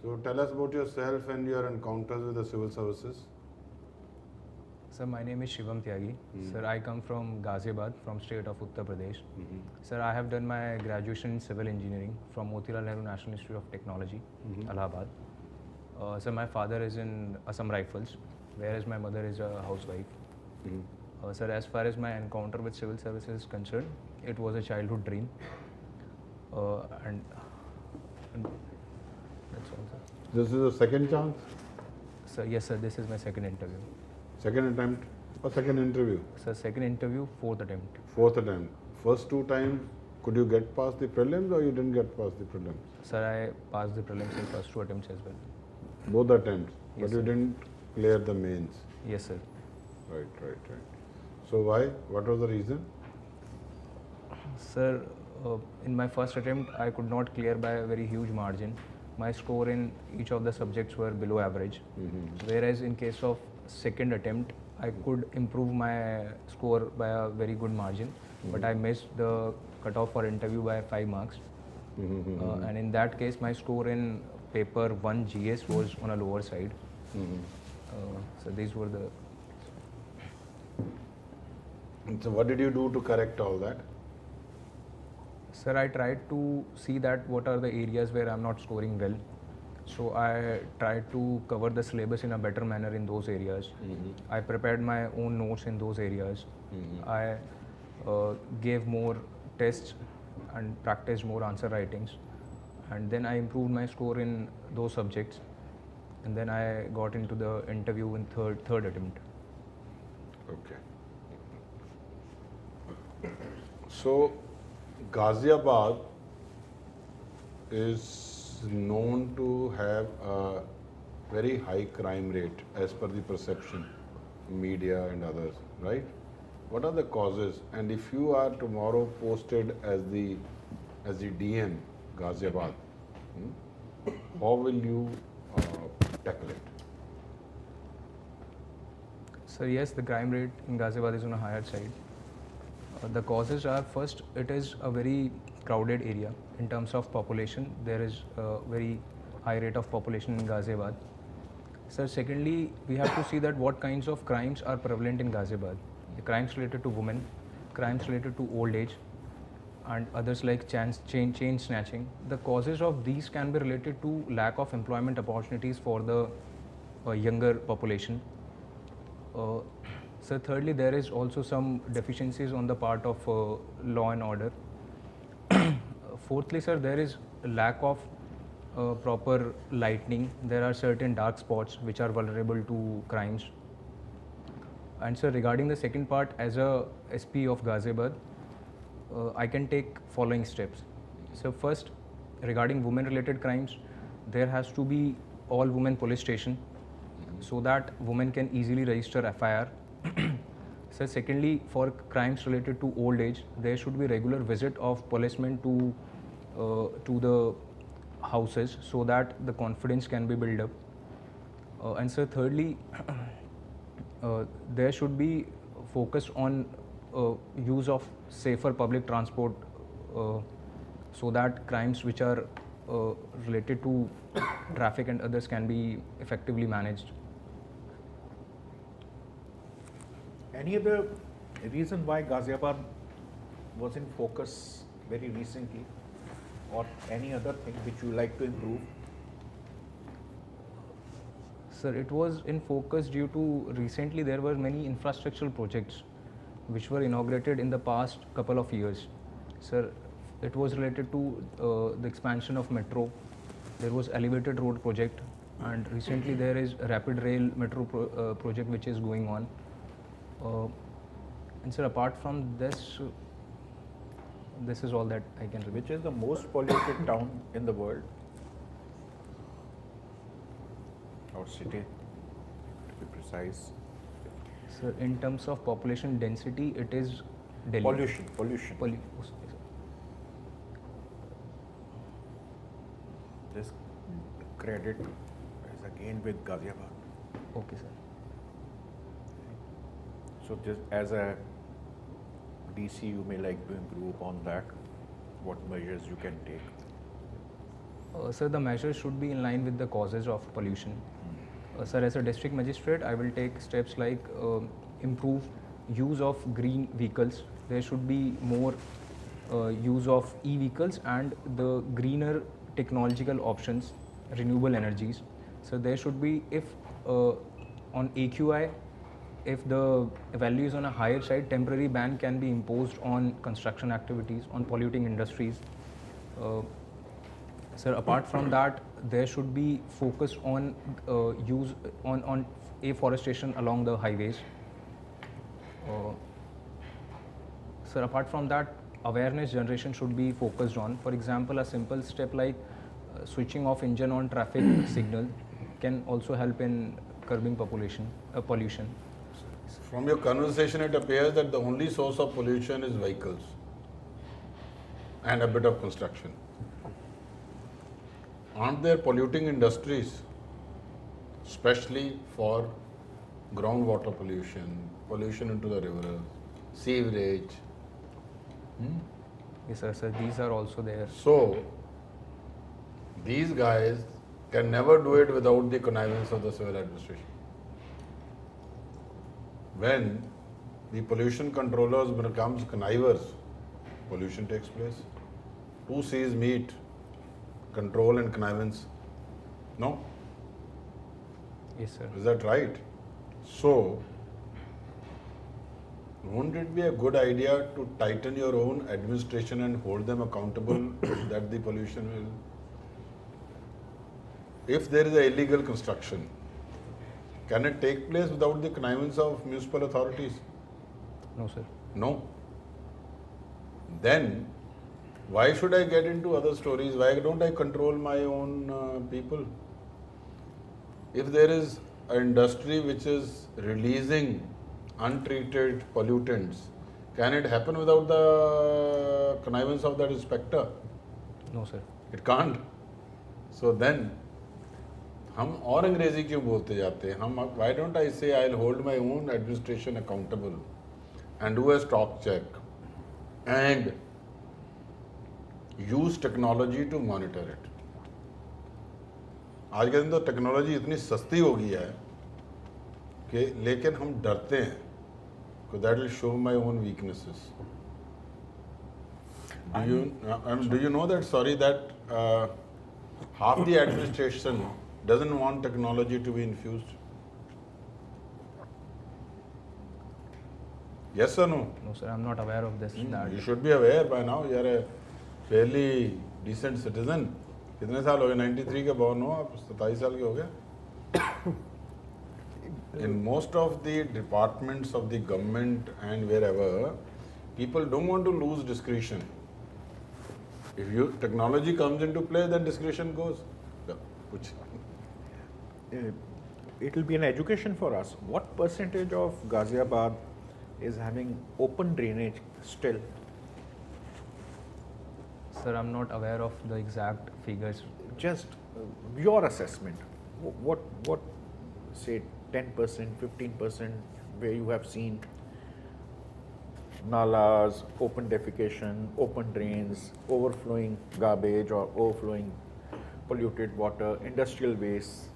So tell us about yourself and your encounters with the civil services. Sir, my name is Shivam Tyagi. Sir, I come from Ghaziabad, from state of Uttar Pradesh. Sir, I have done my graduation in civil engineering from Motilal Nehru National Institute of Technology, Allahabad. Sir, my father is in Assam Rifles, whereas my mother is a housewife. Sir, as far as my encounter with civil services is concerned, it was a childhood dream. And that's all, sir. This is the second chance, Sir, yes, sir, this is my second interview. second attempt, or second interview, Sir, second interview, fourth attempt. fourth attempt. First two times, could you get past the prelims or you didn't get past the prelims? Sir, I passed the prelims in first two attempts as well. Both attempts, Yes, but you sir. didn't clear the mains. Yes, sir. Right. So why? What was the reason? Sir, in my first attempt, I could not clear by a very huge margin. My score in each of the subjects were below average. Whereas in case of second attempt, I could improve my score by a very good margin. But I missed the cutoff for interview by 5 marks. And in that case, my score in paper 1 GS was on a lower side. So these were the... And so what did you do to correct all that? Sir, I tried to see that what are the areas where I'm not scoring well. So I tried to cover the syllabus in a better manner in those areas. I prepared my own notes in those areas. I gave more tests and practiced more answer writings. And then I improved my score in those subjects. And then I got into the interview in third attempt. Okay. So, Ghaziabad is known to have a very high crime rate as per the perception, media and others, right? What are the causes? And if you are tomorrow posted as the DM Ghaziabad, how will you tackle it? So yes, the crime rate in Ghaziabad is on a higher side. The causes are, first, it is a very crowded area in terms of population. There is a very high rate of population in Ghaziabad. So secondly, we have to see that what kinds of crimes are prevalent in Ghaziabad. The crimes related to women, crimes related to old age, and others like chain snatching. The causes of these can be related to lack of employment opportunities for the younger population. So thirdly, there is also some deficiencies on the part of law and order. Fourthly, sir, there is a lack of proper lighting. There are certain dark spots which are vulnerable to crimes. And sir, regarding the second part, as a SP of Ghaziabad, I can take following steps. So first, regarding women-related crimes, there has to be all-women police station so that women can easily register FIR. So secondly, for crimes related to old age, there should be regular visit of policemen to the houses so that the confidence can be built up. And so thirdly, there should be focus on use of safer public transport so that crimes which are related to traffic and others can be effectively managed. Any other reason why Ghaziabad was in focus very recently, or any other thing which you like to improve? Sir, it was in focus due to recently there were many infrastructural projects which were inaugurated in the past couple of years. Sir, it was related to the expansion of metro. There was elevated road project, and recently there is a rapid rail metro project which is going on. And sir, apart from this, this is all that I can repeat. Which is the most polluted town in the world? Or city, to be precise. Sir, in terms of population density, it is Delhi. Pollution. Oh, sorry, sir. This credit is again with Ghaziabad. Okay, sir. So just as a DC, you may like to improve on that. What measures you can take? Sir, the measures should be in line with the causes of pollution. Sir, as a district magistrate, I will take steps like improve use of green vehicles. There should be more use of e-vehicles and the greener technological options, renewable energies. So there should be, if on AQI, if the value is on a higher side, temporary ban can be imposed on construction activities, on polluting industries. Sir, apart from that, there should be focus on use on afforestation along the highways. Sir, apart from that, awareness generation should be focused on. For example, a simple step like switching off engine on traffic signal can also help in curbing pollution. From your conversation, it appears that the only source of pollution is vehicles and a bit of construction. Aren't there polluting industries, especially for groundwater pollution, pollution into the rivers, sewerage? Yes, sir. These are also there. So, these guys can never do it without the connivance of the civil administration. When the pollution controllers becomes connivers, pollution takes place. Two C's meet, control and connivance. No? Yes, sir. Is that right? So, wouldn't it be a good idea to tighten your own administration and hold them accountable that the pollution will? If there is a illegal construction, can it take place without the connivance of municipal authorities? No, sir. No. Then, why should I get into other stories? Why don't I control my own people? If there is an industry which is releasing untreated pollutants, can it happen without the connivance of that inspector? No, sir. It can't. So then, हम और अंग्रेजी क्यों बोलते जाते हैं? हम why don't I say I'll hold my own administration accountable and do a stock check and use technology to monitor it. आज के दिन तो टेक्नोलॉजी इतनी सस्ती हो गई है कि लेकिन हम डरते हैं कि that will show my own weaknesses. Do you know that? Sorry, that half the administration doesn't want technology to be infused. Yes or no? No, sir. I'm not aware of this. That You should be aware by now. You are a fairly decent citizen. कितने साल हो गए? 93 के born हो आप, 27 साल के हो गए. In most of the departments of the government and wherever, people don't want to lose discretion. If technology comes into play, then discretion goes. It will be an education for us. What percentage of Ghaziabad is having open drainage still? Sir, I'm not aware of the exact figures. Just your assessment. What say 10%, 15% where you have seen nalas, open defecation, open drains, overflowing garbage or overflowing polluted water, industrial waste.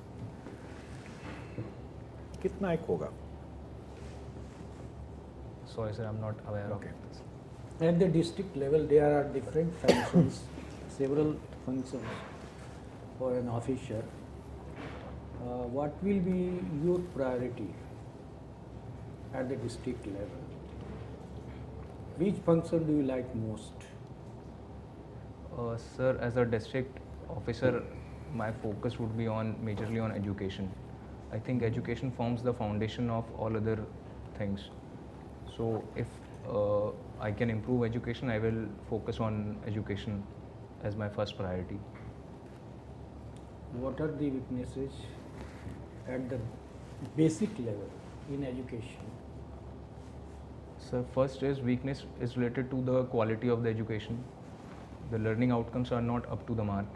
कितना एक होगा? Sorry, sir, I'm not aware Okay. of this. At the district level, there are different functions, several functions for an officer. What will be your priority at the district level? Which function do you like most? Sir, as a district officer, my focus would be majorly on education. I think education forms the foundation of all other things. So if I can improve education, I will focus on education as my first priority. What are the weaknesses at the basic level in education? So first is weakness is related to the quality of the education. The learning outcomes are not up to the mark.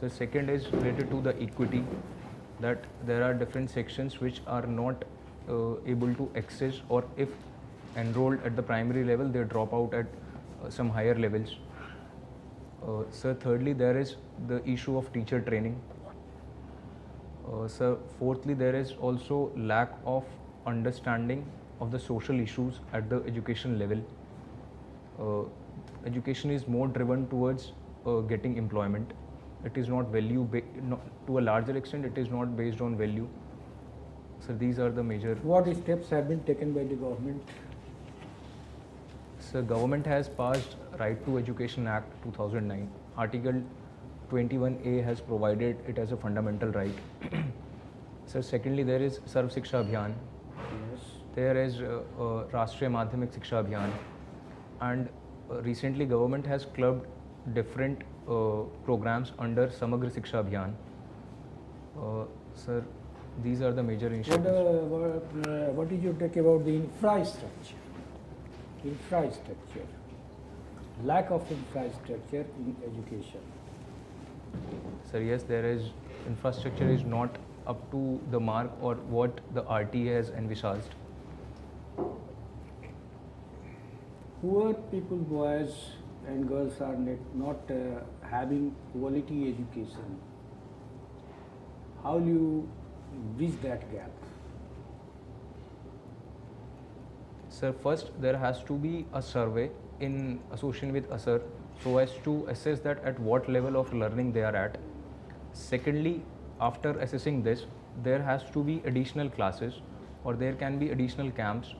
So second is related to the equity, that there are different sections which are not able to access, or if enrolled at the primary level, they drop out at some higher levels. Sir, thirdly, there is the issue of teacher training. Sir, fourthly, there is also lack of understanding of the social issues at the education level. Education is more driven towards getting employment. It is not to a larger extent, it is not based on value. So these are the major. What steps have been taken by the government? So government has passed Right to Education Act 2009. Article 21A has provided it as a fundamental right. So secondly, there is Sarv Shiksha Abhiyan. Yes. There is Rashtriya Madhyamik Shiksha Abhiyan, and recently government has clubbed different programs under Samagra Shiksha Abhiyan. Sir, these are the major initiatives. What is your take about the infrastructure? Infrastructure. Lack of infrastructure in education. Sir, yes, there is infrastructure is not up to the mark or what the RTA has envisaged. Poor people, boys and girls are not having quality education. How will you bridge that gap? Sir, first there has to be a survey in association with ASER so as to assess that at what level of learning they are at. Secondly, after assessing this, there has to be additional classes or there can be additional camps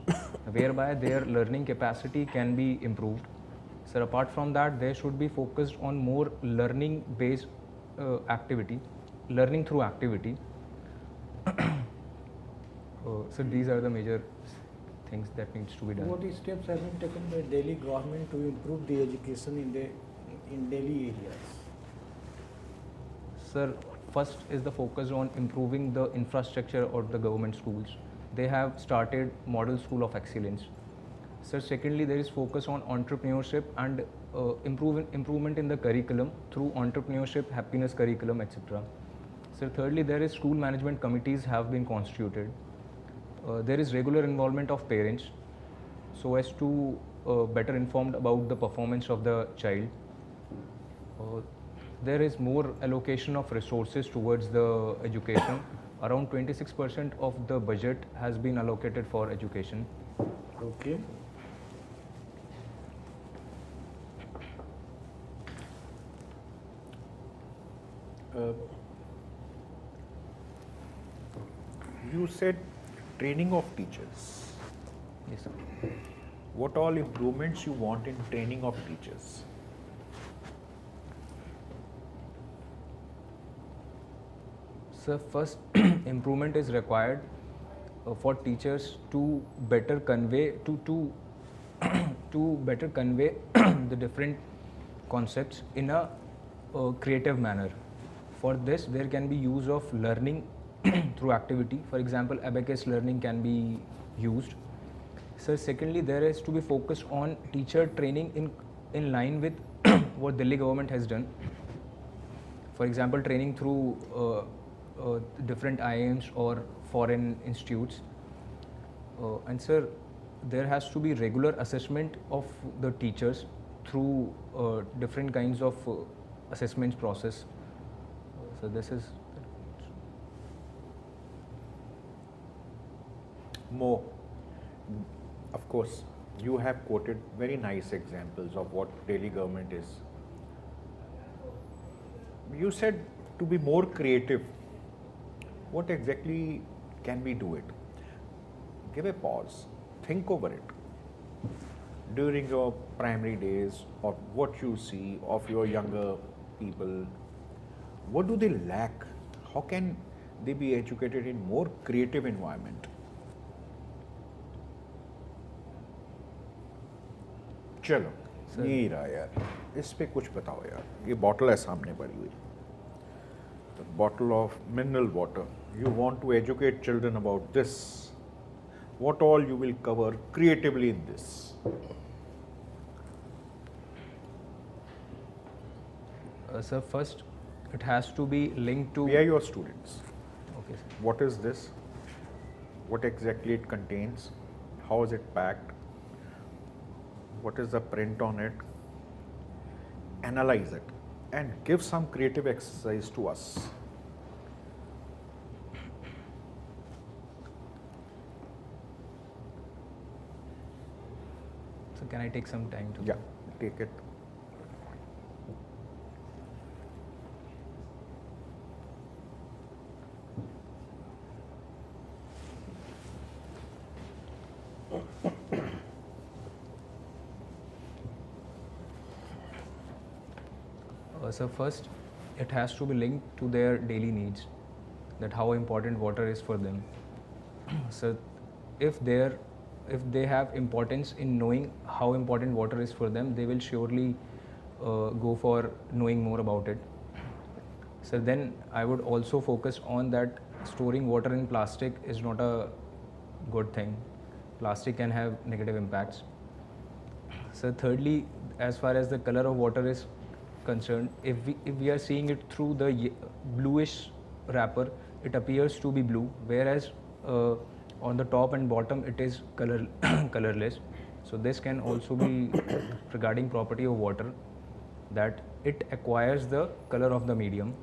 whereby their learning capacity can be improved. Sir, apart from that, they should be focused on more learning based activity, learning through activity. So these are the major things that needs to be done. What steps have been taken by Delhi government to improve the education in Delhi areas? Sir, first is the focus on improving the infrastructure of the government schools. They have started Model School of Excellence. Sir, secondly, there is focus on entrepreneurship and improvement in the curriculum through entrepreneurship, happiness curriculum, etc. Sir, thirdly, there is school management committees have been constituted. There is regular involvement of parents so as to better informed about the performance of the child. There is more allocation of resources towards the education. Around 26% of the budget has been allocated for education. Okay. You said training of teachers. Yes, sir. What all improvements you want in training of teachers? So first improvement is required for teachers to better convey to better convey the different concepts in a creative manner. For this, there can be use of learning through activity. For example, abacus learning can be used. So secondly, there is to be focused on teacher training in line with what Delhi government has done. For example, training through different IIMs or foreign institutes. And sir, there has to be regular assessment of the teachers through different kinds of assessments process. So this is More. Of course, you have quoted very nice examples of what Delhi government is. You said to be more creative. What exactly can we do it? Give a pause. Think over it. During your primary days, or what you see of your younger people, what do they lack? How can they be educated in more creative environment? चलो ये रहा यार, इस पे कुछ बताओ यार. ये बॉटल है सामने पड़ी हुई. The bottle of mineral water. You want to educate children about this. What all you will cover creatively in this? sir, first it has to be linked to. We are your students. Okay, sir. What is this? What exactly it contains? How is it packed? What is the print on it? Analyze it. and give some creative exercise to us. So can I take some time to? Yeah, take it. So first, it has to be linked to their daily needs, that how important water is for them. So if they have importance in knowing how important water is for them, they will surely go for knowing more about it. So then I would also focus on that storing water in plastic is not a good thing. Plastic can have negative impacts. So thirdly, as far as the color of water is concerned, if we are seeing it through the bluish wrapper, it appears to be blue, whereas on the top and bottom it is colorless. So this can also be regarding property of water, that it acquires the color of the medium.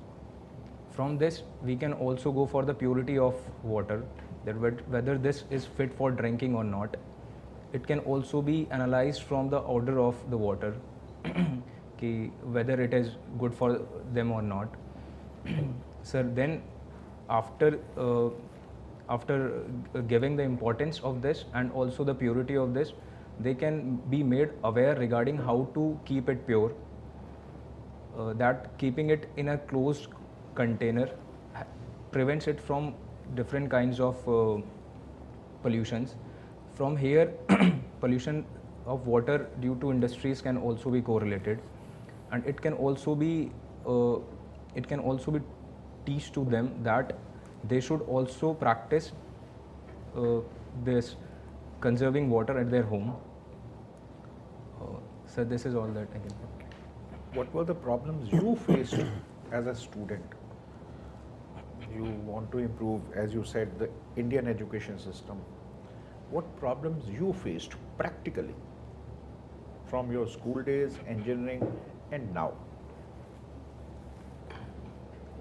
From this we can also go for the purity of water, that whether this is fit for drinking or not. It can also be analyzed from the odor of the water, whether it is good for them or not. So then after giving the importance of this and also the purity of this, they can be made aware regarding how to keep it pure. That keeping it in a closed container prevents it from different kinds of pollutions. From here, pollution of water due to industries can also be correlated, and it can also be teach to them that they should also practice this conserving water at their home. So this is all that I can. What were the problems you faced as a student? You want to improve, as you said, the Indian education system. What problems you faced practically from your school days, engineering, and now?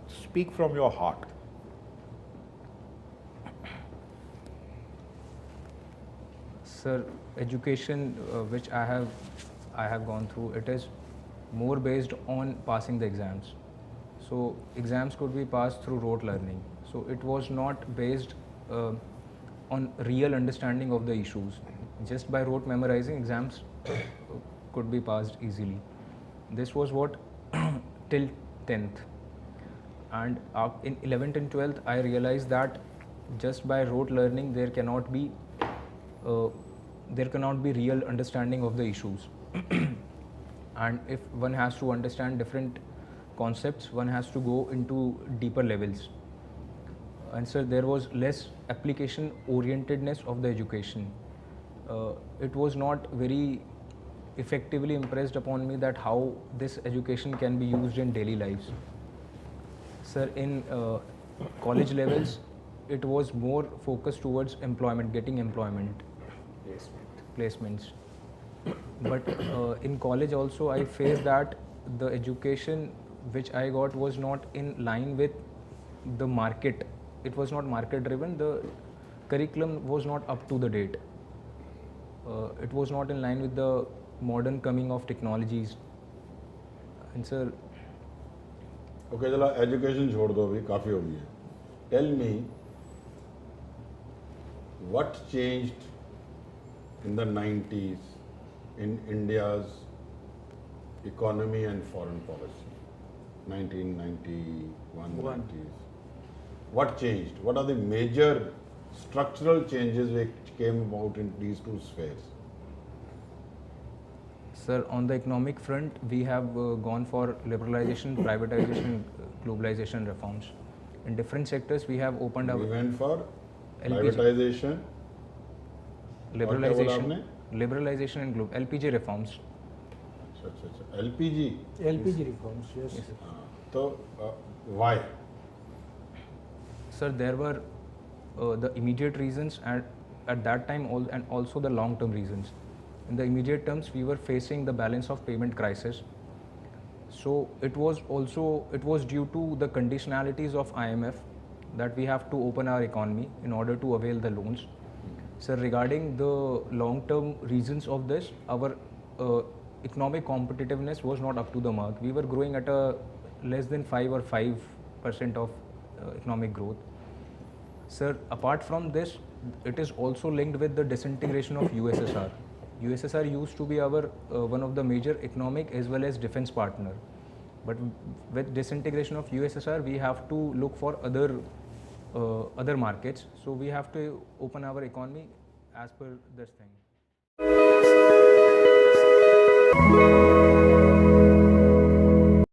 Speak from your heart. Sir, education which I have gone through, it is more based on passing the exams. So exams could be passed through rote learning. So it was not based on real understanding of the issues. Just by rote memorizing, exams could be passed easily. This was what till 10th. And in 11th and 12th, I realized that just by rote learning, there cannot be real understanding of the issues. And if one has to understand different concepts, one has to go into deeper levels. And so there was less application orientedness of the education. It was not very effectively impressed upon me that how this education can be used in daily lives. Sir, in college levels, it was more focused towards employment, getting employment, placements. But in college also, I faced that the education which I got was not in line with the market. It was not market driven. The curriculum was not up to the date. It was not in line with the modern coming of technologies. And sir, okay चला education छोड़ दो, अभी काफ़ी हो गई है. Tell me what changed in the 90s in India's economy and foreign policy. 1991 90s. What changed? What are the major structural changes which came about in these two spheres? sir, on the economic front, we have gone for liberalization, privatization, globalization reforms. In different sectors, we have opened We up went for LPG. privatization, liberalization, liberalization and LPG reforms. अच्छा, LPG. LPG reforms, yes. तो why? Sir, there were the immediate reasons at that time and also the long-term reasons. In the immediate terms, we were facing the balance of payment crisis. So it was due to the conditionalities of IMF that we have to open our economy in order to avail the loans. So regarding the long-term reasons of this, our economic competitiveness was not up to the mark. We were growing at a less than 5% of economic growth. Sir, apart from this, it is also linked with the disintegration of USSR. USSR used to be our one of the major economic as well as defense partner. But with disintegration of USSR, we have to look for other markets. So we have to open our economy as per this thing.